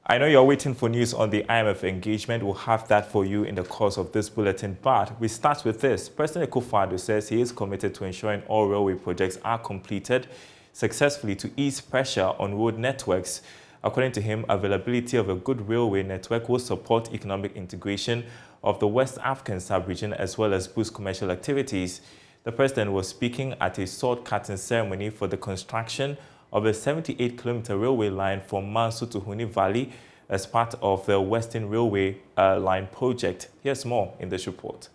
I know you're waiting for news on the IMF engagement. We'll have that for you in the course of this bulletin. But we start with this. President FIDO says he is committed to ensuring all railway projects are completed successfully to ease pressure on road networks. According to him, availability of a good railway network will support economic integration of the West African sub-region as well as boost commercial activities. The president was speaking at a sword-cutting ceremony for the construction of a 78-kilometer railway line from Manso to Huni Valley as part of the Western Railway Line project. Here's more in this report.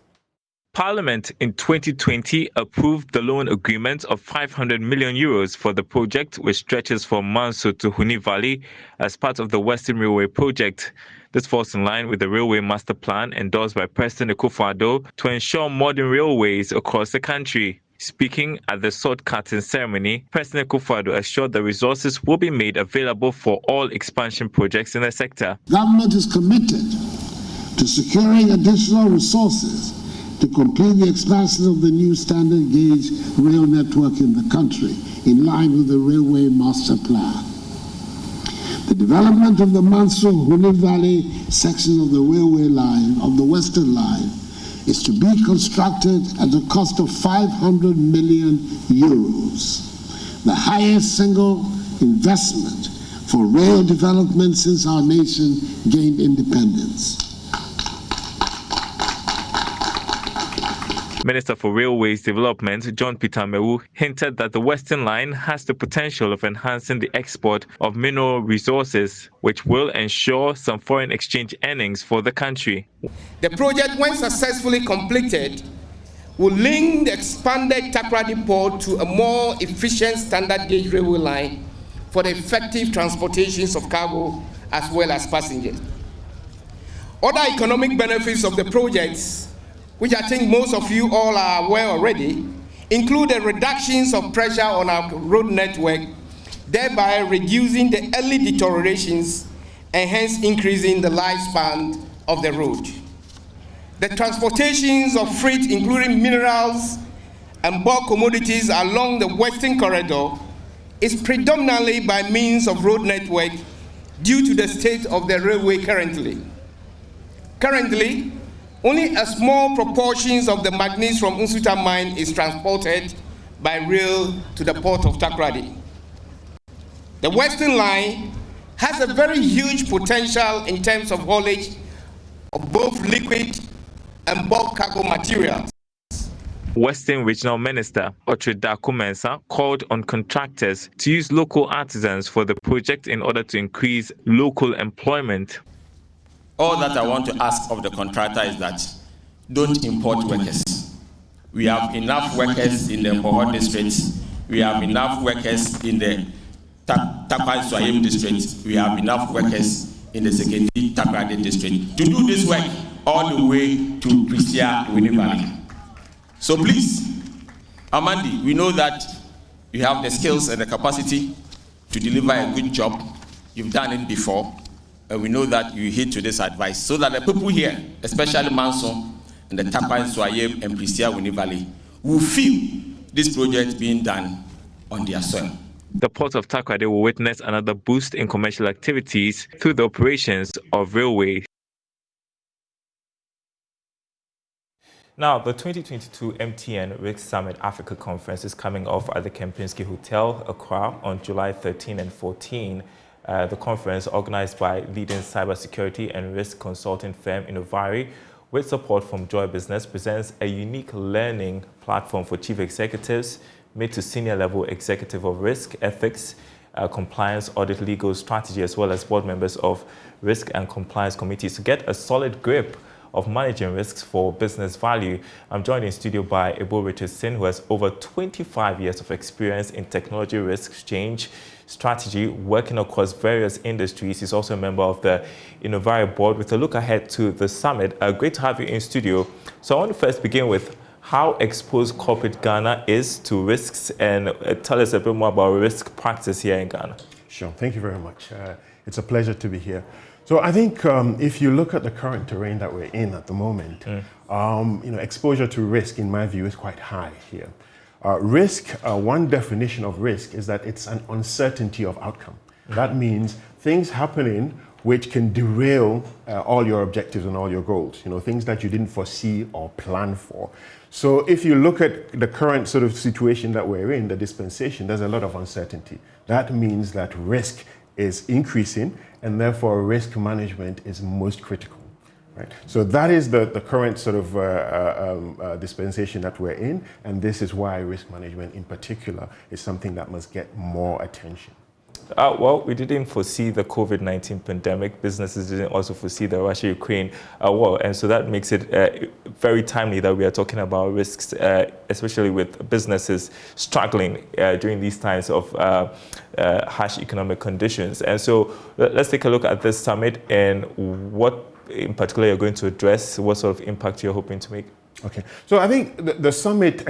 Parliament in 2020 approved the loan agreement of 500 million euros for the project, which stretches from Manso to Huni Valley as part of the Western Railway project. This falls in line with the Railway Master Plan endorsed by President FIDO to ensure modern railways across the country. Speaking at the sword-cutting ceremony, President FIDO assured the resources will be made available for all expansion projects in the sector. Government is committed to securing additional resources to complete the expansion of the new standard gauge rail network in the country, in line with the Railway Master Plan. The development of the Manso-Huni Valley section of the railway line, of the Western Line, is to be constructed at a cost of 500 million euros, the highest single investment for rail development since our nation gained independence. Minister for Railways Development, John Peter Mewu, hinted that the Western Line has the potential of enhancing the export of mineral resources, which will ensure some foreign exchange earnings for the country. The project, when successfully completed, will link the expanded Takoradi port to a more efficient standard gauge railway line for the effective transportations of cargo as well as passengers. Other economic benefits of the projects, which I think most of you all are aware already, include the reductions of pressure on our road network, thereby reducing the early deteriorations and hence increasing the lifespan of the road. The transportations of freight, including minerals and bulk commodities along the Western Corridor, is predominantly by means of road network due to the state of the railway currently. Currently, only a small proportion of the manganese from Unsuta mine is transported by rail to the port of Takoradi. The Western Line has a very huge potential in terms of haulage of both liquid and bulk cargo materials. Western Regional Minister Otrida Kumensa called on contractors to use local artisans for the project in order to increase local employment. All that I want to ask of the contractor is that don't import workers. We have enough workers in the Hoho district. We have enough workers in the Takwai Swayim district. We have enough workers in the Sekedi Takrade district to do this work all the way to Prisia Huni Valley. So please, Amandi, we know that you have the skills and the capacity to deliver a good job. You've done it before. And we know that you heed to this advice so that the people here, especially Manso and the Takwai Swayim and Prisia Huni Valley, will feel this project being done on their soil. The port of Takoradi will witness another boost in commercial activities through the operations of railways. Now, the 2022 MTN Risk Summit Africa Conference is coming off at the Kempinski Hotel, Accra, on July 13 and 14. The conference, organized by leading cybersecurity and risk consulting firm Innovari, with support from Joy Business, presents a unique learning platform for chief executives, mid to senior level executive of risk, ethics, compliance, audit, legal strategy, as well as board members of risk and compliance committees to get a solid grip of managing risks for business value. I'm joined in studio by Ebo Richardson, who has over 25 years of experience in technology risk exchange strategy, working across various industries. He's also a member of the Innovari board. With a look ahead to the summit, great to have you in studio. So I want to first begin with how exposed corporate Ghana is to risks, and tell us a bit more about risk practice here in Ghana. Sure, thank you very much. It's a pleasure to be here. So I think if you look at the current terrain that we're in at the moment, exposure to risk, in my view, is quite high here. Risk, one definition of risk is that it's an uncertainty of outcome. That means things happening which can derail all your objectives and all your goals, things that you didn't foresee or plan for. So if you look at the current sort of situation that we're in, the dispensation, there's a lot of uncertainty. That means that risk is increasing, and therefore risk management is most critical. Right. So that is the current sort of dispensation that we're in, and this is why risk management in particular is something that must get more attention. Well, we didn't foresee the COVID-19 pandemic. Businesses didn't also foresee the Russia-Ukraine war. And so that makes it very timely that we are talking about risks, especially with businesses struggling during these times of harsh economic conditions. And so let's take a look at this summit and what in particular you're going to address, what sort of impact you're hoping to make. Okay, so I think the summit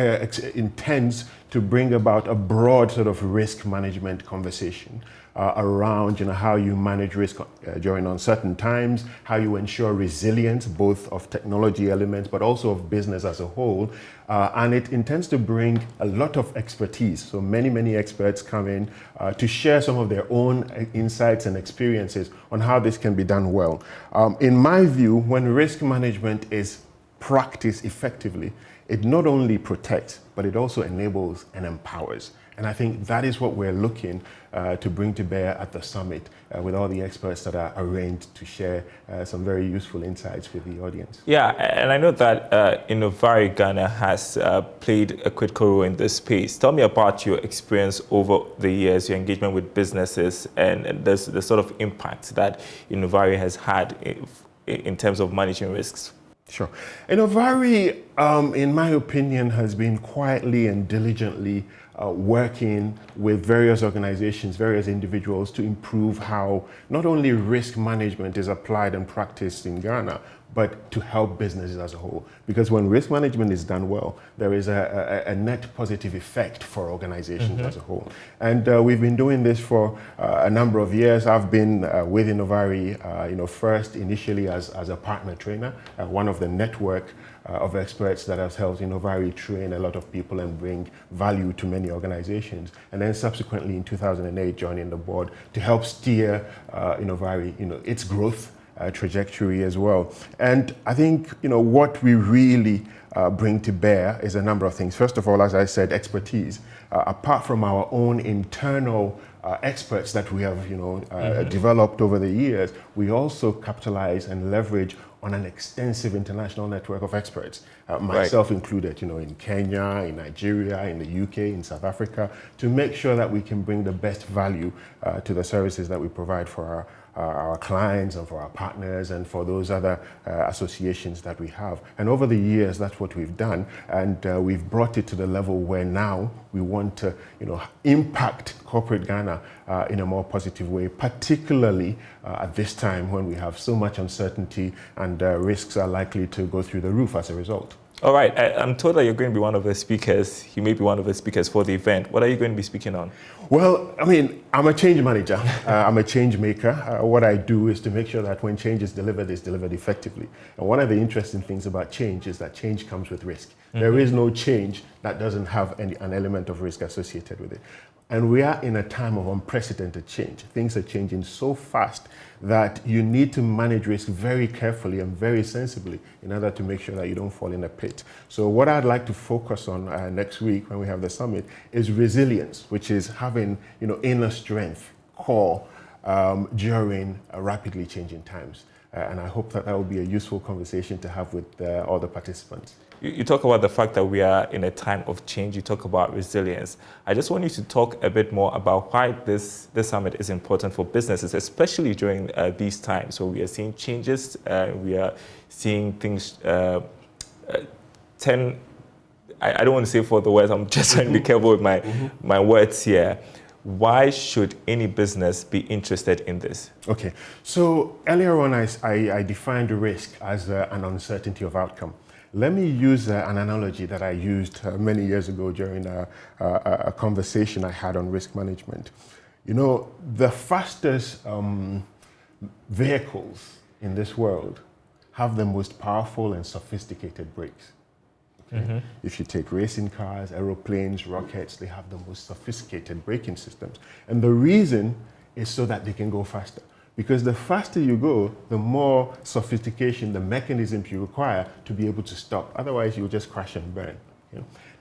intends to bring about a broad sort of risk management conversation around how you manage risk during uncertain times, how you ensure resilience, both of technology elements, but also of business as a whole. And it intends to bring a lot of expertise. So many experts come in to share some of their own insights and experiences on how this can be done well. In my view, when risk management is practiced effectively, it not only protects, but it also enables and empowers. And I think that is what we're looking to bring to bear at the summit with all the experts that are arranged to share some very useful insights with the audience. Yeah, and I know that Innovari Ghana has played a critical role in this space. Tell me about your experience over the years, your engagement with businesses, and the sort of impact that Innovari has had in terms of managing risks. Sure. Innovari, in my opinion, has been quietly and diligently working with various organizations, various individuals to improve how not only risk management is applied and practiced in Ghana, but to help businesses as a whole. Because when risk management is done well, there is a net positive effect for organizations as a whole. And we've been doing this for a number of years. I've been with Innovari, first initially as a partner trainer, one of the network of experts that has helped Innovari train a lot of people and bring value to many organizations. And then subsequently in 2008, joining the board to help steer Innovari, its growth trajectory as well. And I think, what we really bring to bear is a number of things. First of all, as I said, expertise. Apart from our own internal experts that we have, developed over the years, we also capitalize and leverage on an extensive international network of experts, myself included, in Kenya, in Nigeria, in the UK, in South Africa, to make sure that we can bring the best value to the services that we provide for our clients and for our partners and for those other associations that we have. And over the years, that's what we've done. And we've brought it to the level where now we want to, impact corporate Ghana in a more positive way, particularly at this time when we have so much uncertainty and risks are likely to go through the roof as a result. All right, I'm told that you're going to be one of the speakers. You may be one of the speakers for the event. What are you going to be speaking on? Well, I'm a change manager. I'm a change maker. What I do is to make sure that when change is delivered effectively. And one of the interesting things about change is that change comes with risk. There is no change that doesn't have an element of risk associated with it. And we are in a time of unprecedented change. Things are changing so fast that you need to manage risk very carefully and very sensibly in order to make sure that you don't fall in a pit. So what I'd like to focus on next week when we have the summit is resilience, which is having inner strength, core, during rapidly changing times. And I hope that will be a useful conversation to have with all the participants. You talk about the fact that we are in a time of change. You talk about resilience. I just want you to talk a bit more about why this summit is important for businesses, especially during these times. So we are seeing changes. We are seeing things I don't want to say for the words. I'm just trying to be careful with my words here. Why should any business be interested in this? Okay. So earlier on, I defined risk as an uncertainty of outcome. Let me use an analogy that I used many years ago during a conversation I had on risk management. The fastest vehicles in this world have the most powerful and sophisticated brakes. Okay? If you take racing cars, aeroplanes, rockets, they have the most sophisticated braking systems. And the reason is so that they can go faster. Because the faster you go, the more sophistication, the mechanisms you require to be able to stop. Otherwise, you'll just crash and burn.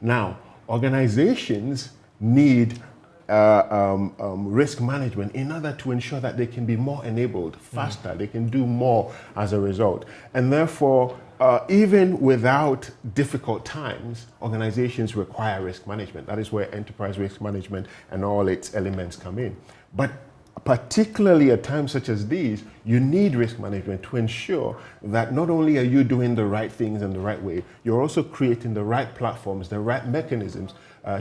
Now, organizations need risk management in order to ensure that they can be more enabled, faster, they can do more as a result. And therefore, even without difficult times, organizations require risk management. That is where enterprise risk management and all its elements come in. But particularly at times such as these, you need risk management to ensure that not only are you doing the right things in the right way, you're also creating the right platforms, the right mechanisms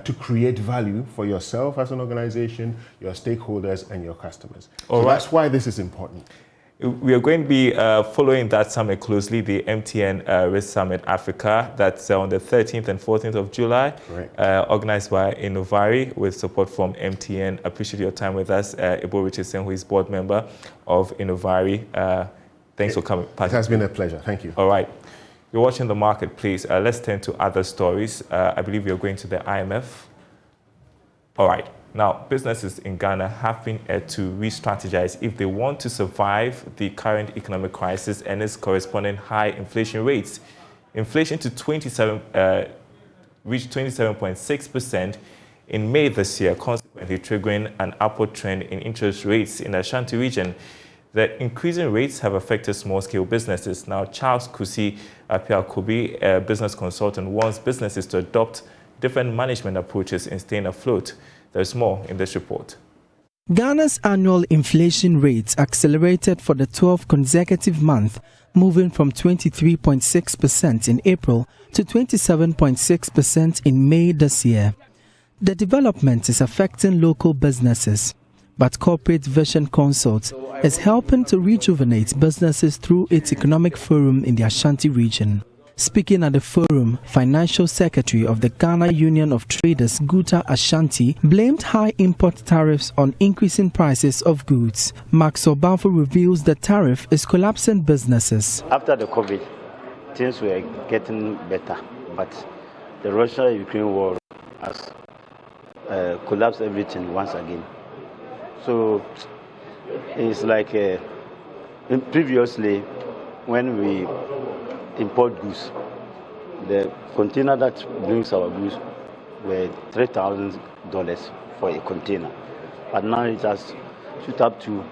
to create value for yourself as an organization, your stakeholders, and your customers. So that's why this is important. We are going to be following that summit closely, the MTN Risk Summit Africa. That's on the 13th and 14th of July, organized by Innovari with support from MTN. Appreciate your time with us. Ibo Richardson, who is board member of Innovari. Thanks for coming. It has been a pleasure. Thank you. All right. You're watching The Marketplace. Let's turn to other stories. I believe you're going to the IMF. All right. Now, businesses in Ghana have been to re-strategize if they want to survive the current economic crisis and its corresponding high inflation rates. Inflation reached 27.6% in May this year, consequently triggering an upward trend in interest rates in the Ashanti region. The increasing rates have affected small-scale businesses. Now, Charles Kusi Apiakobi, a business consultant, wants businesses to adopt different management approaches in staying afloat. There's more in this report. Ghana's annual inflation rates accelerated for the 12th consecutive month, moving from 23.6% in April to 27.6% in May this year. The development is affecting local businesses, but Corporate Vision Consult is helping to rejuvenate businesses through its economic forum in the Ashanti region. Speaking at the forum, Financial Secretary of the Ghana Union of Traders, Guta Ashanti, blamed high import tariffs on increasing prices of goods. Max Obanfo reveals the tariff is collapsing businesses. After the COVID, things were getting better, but the Russia-Ukraine war has collapsed everything once again. So it's like previously when we import goods, the container that brings our goods were $3,000 for a container, but now it has shoot up to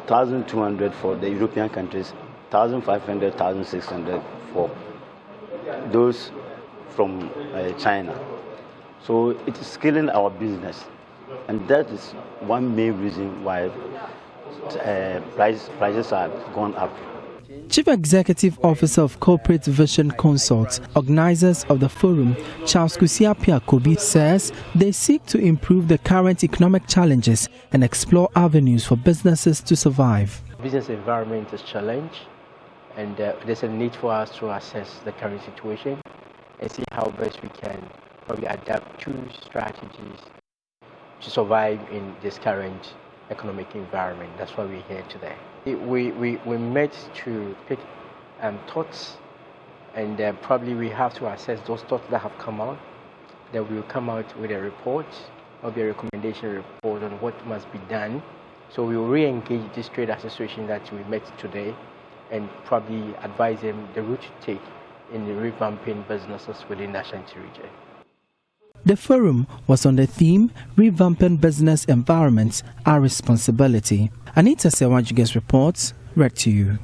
$1,200 for the European countries, $1,500, $1,600 for those from China. So it is killing our business, and that is one main reason why prices have gone up. Chief Executive Officer of Corporate Vision Consult, organizers of the forum, Charles Kusi Apiakobi, says they seek to improve the current economic challenges and explore avenues for businesses to survive. The business environment is challenged, and there's a need for us to assess the current situation and see how best we can probably adapt to strategies to survive in this current economic environment. That's why we're here today. We met to pick thoughts, and probably we have to assess those thoughts that have come out. Then we'll come out with a report, or a recommendation report on what must be done. So we will re-engage this trade association that we met today and probably advise them the route to take in the revamping businesses within the Ashanti region. The forum was on the theme, Revamping Business Environments, Our Responsibility. Anita Sewajige's reports, read to you.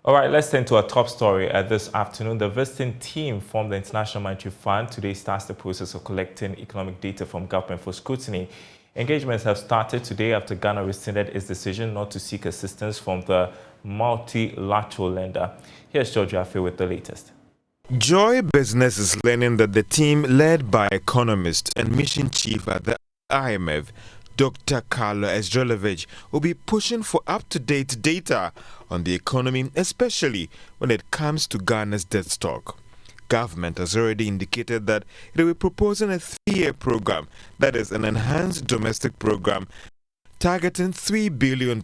All right, let's turn to our top story this afternoon. The visiting team from the International Monetary Fund today starts the process of collecting economic data from government for scrutiny. Engagements have started today after Ghana rescinded its decision not to seek assistance from the multilateral lender. Here's George Affe with the latest. Joy Business is learning that the team led by economist and mission chief at the IMF, Dr. Carlo Esdrelevich, will be pushing for up-to-date data on the economy, especially when it comes to Ghana's debt stock. Government has already indicated that it will be proposing a 3-year program, that is an enhanced domestic program, targeting $3 billion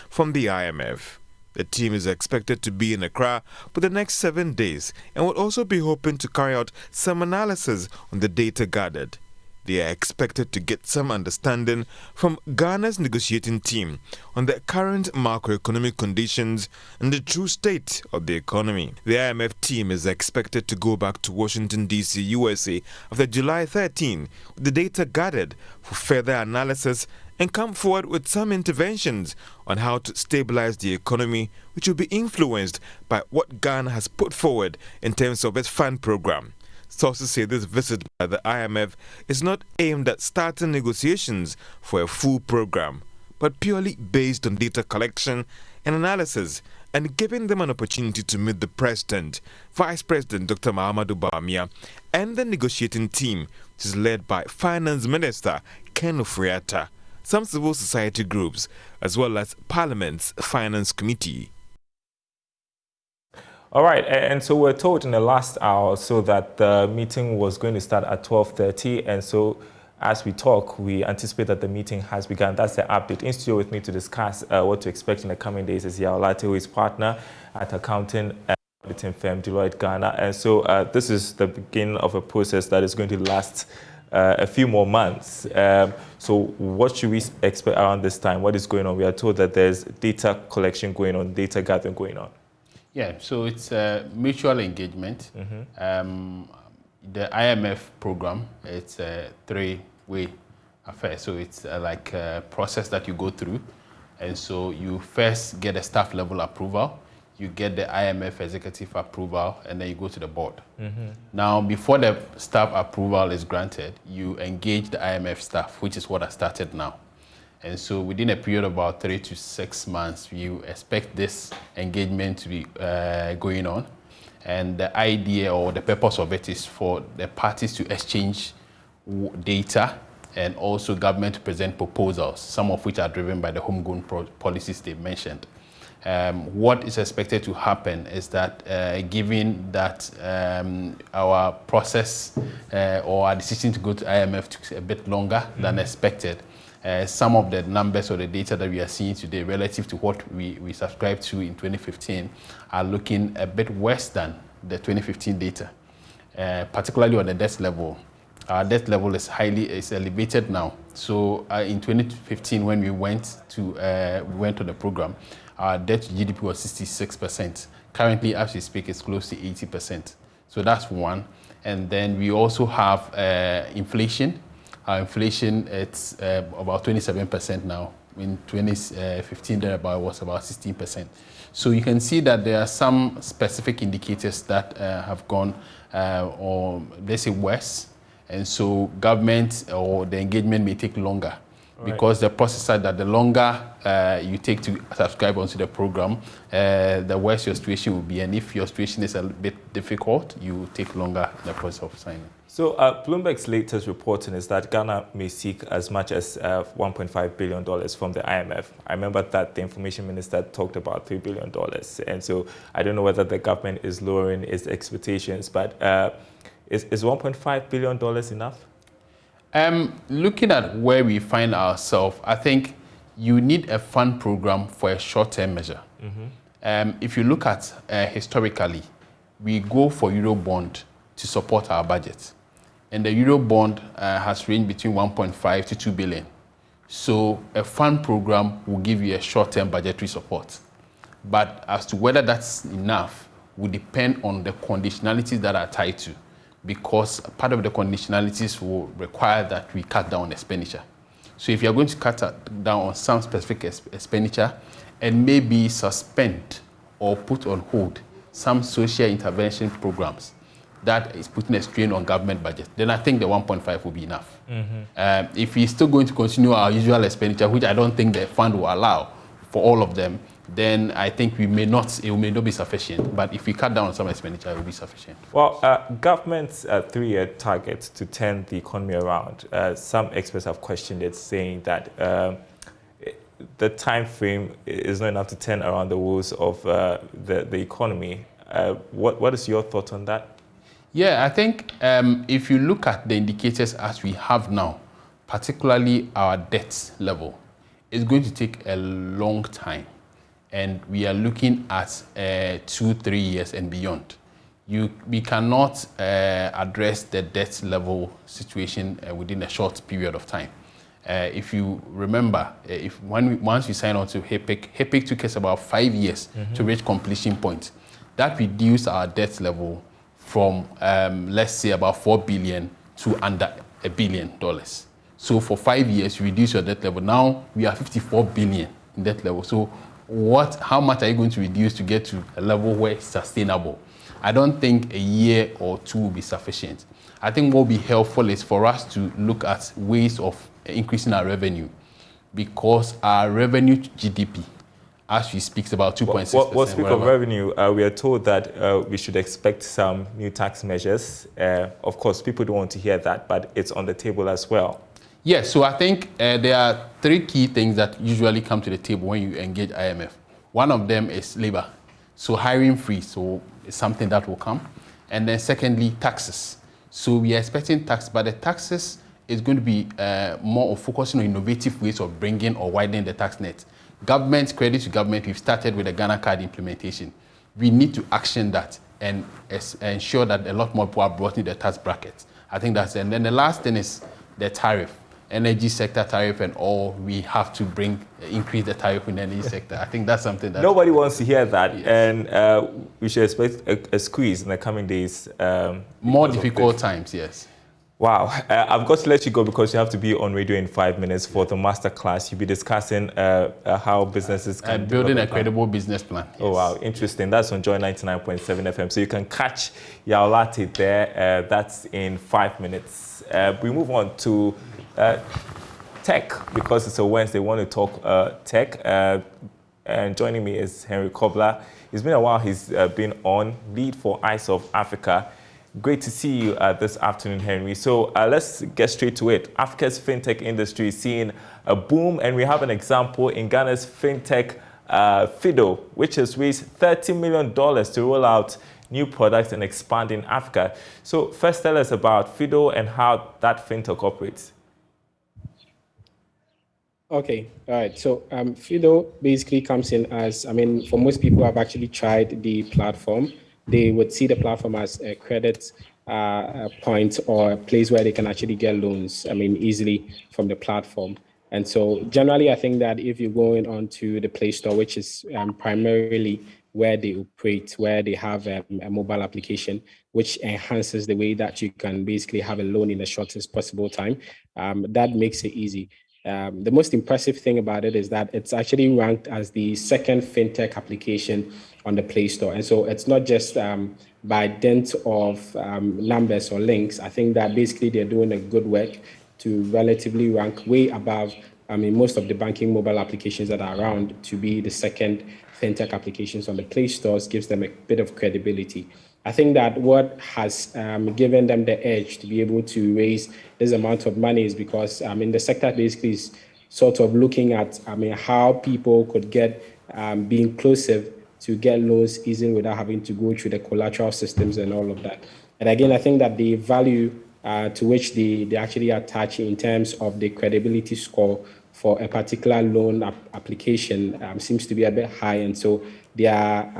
from the IMF. The team is expected to be in Accra for the next 7 days and will also be hoping to carry out some analysis on the data gathered. they are expected to get some understanding from Ghana's negotiating team on the current macroeconomic conditions and the true state of the economy. The IMF team is expected to go back to Washington, D.C., USA after July 13 with the data gathered for further analysis and come forward with some interventions on how to stabilize the economy, which will be influenced by what Ghana has put forward in terms of its fund program. Sources say this visit by the IMF is not aimed at starting negotiations for a full program, but purely based on data collection and analysis, and giving them an opportunity to meet the President, Vice President Dr. Mahamadou Bawumia, and the negotiating team, which is led by Finance Minister Ken Ofori-Atta, some civil society groups, as well as Parliament's Finance Committee. All right, and so we're told in the last hour so that the meeting was going to start at 12:30, and so as we talk, we anticipate that the meeting has begun. That's the update. In studio with me to discuss what to expect in the coming days is Yao Late, who is partner at accounting and auditing firm Deloitte Ghana. And so this is the beginning of a process that is going to last a few more months. So what should we expect around this time? What is going on? We are told that there's data collection going on, data gathering going on. Yeah, so it's a mutual engagement. The IMF program, it's a three-way affair. So it's like a process that you go through. And so you first get a staff level approval, you get the IMF executive approval, and then you go to the board. Now, before the staff approval is granted, you engage the IMF staff, which is what has started now. And so within a period of about 3 to 6 months, you expect this engagement to be going on. And the idea or the purpose of it is for the parties to exchange data and also government to present proposals, some of which are driven by the homegrown policies they mentioned. What is expected to happen is that given that our process or our decision to go to IMF took a bit longer than expected, some of the numbers or the data that we are seeing today relative to what we subscribed to in 2015 are looking a bit worse than the 2015 data, particularly on the debt level. Our debt level is elevated now. So in 2015, when we went on the program, our debt to GDP was 66%. Currently, as we speak, it's close to 80%. So that's one. And then we also have inflation. Our inflation, it's about 27% now. In 2015, it was about 16%. So you can see that there are some specific indicators that have gone, or let's say worse. And so government or the engagement may take longer. Right. Because the process is that the longer you take to subscribe onto the program, the worse your situation will be. And if your situation is a bit difficult, you take longer in the process of signing. So Bloomberg's latest reporting is that Ghana may seek as much as $1.5 billion from the IMF. I remember that the information minister talked about $3 billion. And so I don't know whether the government is lowering its expectations, but is $1.5 billion enough? Looking at where we find ourselves, I think you need a fund program for a short-term measure. If you look at historically, we go for Eurobond to support our budget. And the Eurobond has ranged between 1.5 to 2 billion. So a fund program will give you a short-term budgetary support. But as to whether that's enough will depend on the conditionalities that are tied to, because part of the conditionalities will require that we cut down on expenditure. So if you're going to cut down on some specific expenditure and maybe suspend or put on hold some social intervention programs, that is putting a strain on government budget, then I think the 1.5 will be enough. If we're still going to continue our usual expenditure, which I don't think the fund will allow for all of them, then I think it may not be sufficient. But if we cut down on some expenditure, it will be sufficient. Well, government's 3-year target to turn the economy around, some experts have questioned it, saying that the time frame is not enough to turn around the woes of the economy. What is your thought on that? Yeah, I think if you look at the indicators as we have now, particularly our debt level, it's going to take a long time. And we are looking at 2-3 years and beyond. we cannot address the debt level situation within a short period of time. If you remember, once we signed on to HIPIC took us about 5 years to reach completion point. That reduced our debt level from, let's say, about $4 billion to under $1 billion. So for 5 years, you reduce your debt level. Now we are $54 billion in debt level. So how much are you going to reduce to get to a level where it's sustainable? I don't think a year or two will be sufficient. I think what will be helpful is for us to look at ways of increasing our revenue, because our revenue to GDP, as we speak, about 2.6%. Well, speak of revenue, we are told that we should expect some new tax measures. Of course, people don't want to hear that, but it's on the table as well. Yes, so I think there are 3 key things that usually come to the table when you engage IMF. One of them is labor. So hiring freeze, so it's something that will come. And then secondly, taxes. So we are expecting tax, but the taxes is going to be more of focusing on innovative ways of bringing or widening the tax net. Government, credit to government, we've started with the Ghana card implementation. We need to action that and ensure that a lot more people are brought in the tax brackets. I think that's it. And then the last thing is the tariff. Energy sector tariff and all, we have to increase the tariff in the energy sector. I think that's something that... Nobody wants to hear that, yes. And we should expect a squeeze in the coming days. More difficult times, yes. Wow. I've got to let you go because you have to be on radio in 5 minutes for the masterclass. You'll be discussing how businesses can... building a credible business plan. Yes. Oh, wow. Interesting. That's on Joy 99.7 FM. So you can catch Yaolati there. That's in 5 minutes. We move on to... tech, because it's a Wednesday, we want to talk tech. And joining me is Henry Kobler. It's been a while he's been on, lead for Eyes of Africa. Great to see you this afternoon, Henry. So let's get straight to it. Africa's fintech industry is seeing a boom, and we have an example in Ghana's fintech FIDO, which has raised $30 million to roll out new products and expand in Africa. So first, tell us about FIDO and how that fintech operates. Okay, all right. So FIDO basically comes in as, for most people who have actually tried the platform, they would see the platform as a credit point or a place where they can actually get loans, easily from the platform. And so generally, I think that if you're going onto the Play Store, which is primarily where they operate, where they have a mobile application, which enhances the way that you can basically have a loan in the shortest possible time, that makes it easy. The most impressive thing about it is that it's actually ranked as the second fintech application on the Play Store. And so it's not just by dint of numbers or links. I think that basically they're doing a good work to relatively rank way above, most of the banking mobile applications that are around. To be the second fintech applications on the Play Stores gives them a bit of credibility. I think that what has given them the edge to be able to raise this amount of money is because the sector basically is sort of looking at how people could get be inclusive to get loans easily without having to go through the collateral systems and all of that. And again, I think that the value to which they actually attach in terms of the credibility score for a particular loan application seems to be a bit high, and so their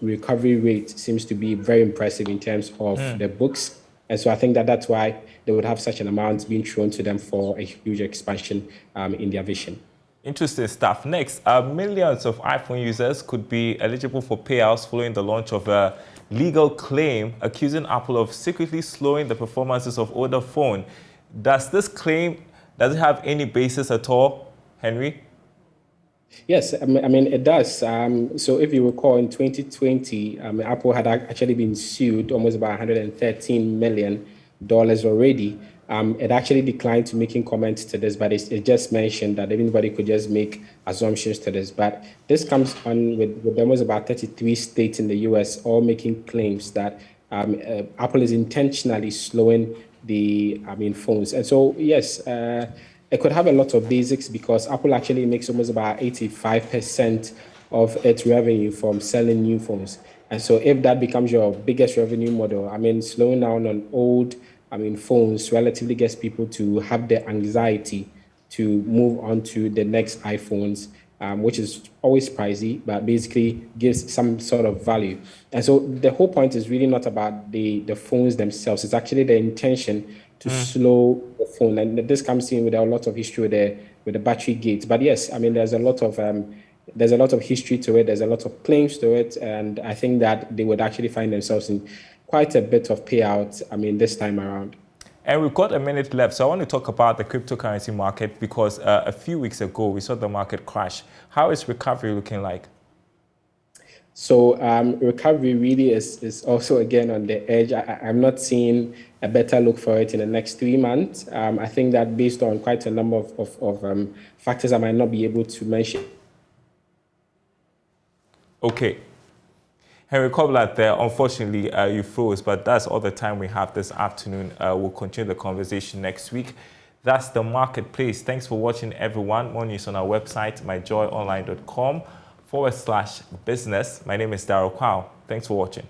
recovery rate seems to be very impressive in terms of the books. And so I think that that's why they would have such an amount being thrown to them for a huge expansion in their vision. Interesting stuff. Next, millions of iPhone users could be eligible for payouts following the launch of a legal claim accusing Apple of secretly slowing the performances of older phone. Does this claim, does it have any basis at all, Henry? Yes, it does. So if you recall, in 2020, Apple had actually been sued almost about $113 million already. It actually declined to making comments to this, but it just mentioned that anybody could just make assumptions to this. But this comes on with almost about 33 states in the US all making claims that Apple is intentionally slowing the phones. And so, yes, it could have a lot of basics because Apple actually makes almost about 85% of its revenue from selling new phones. And so if that becomes your biggest revenue model, slowing down on old phones relatively gets people to have the anxiety to move on to the next iPhones which is always pricey, but basically gives some sort of value. And so the whole point is really not about the phones themselves. It's actually the intention to slow the phone. And this comes in with a lot of history with the battery gates. But yes, I mean, there's a lot of history to it. There's a lot of claims to it. And I think that they would actually find themselves in quite a bit of payout, I mean, this time around. And we've got a minute left, so I want to talk about the cryptocurrency market because a few weeks ago we saw the market crash. How is recovery looking like? So recovery really is also again on the edge. I'm not seeing a better look for it in the next 3 months. I think that based on quite a number of factors I might not be able to mention. Okay. Henry Koblat there, unfortunately, you froze, but that's all the time we have this afternoon. We'll continue the conversation next week. That's the marketplace. Thanks for watching, everyone. More news on our website, myjoyonline.com/business. My name is Daryl. Kwawu. Thanks for watching.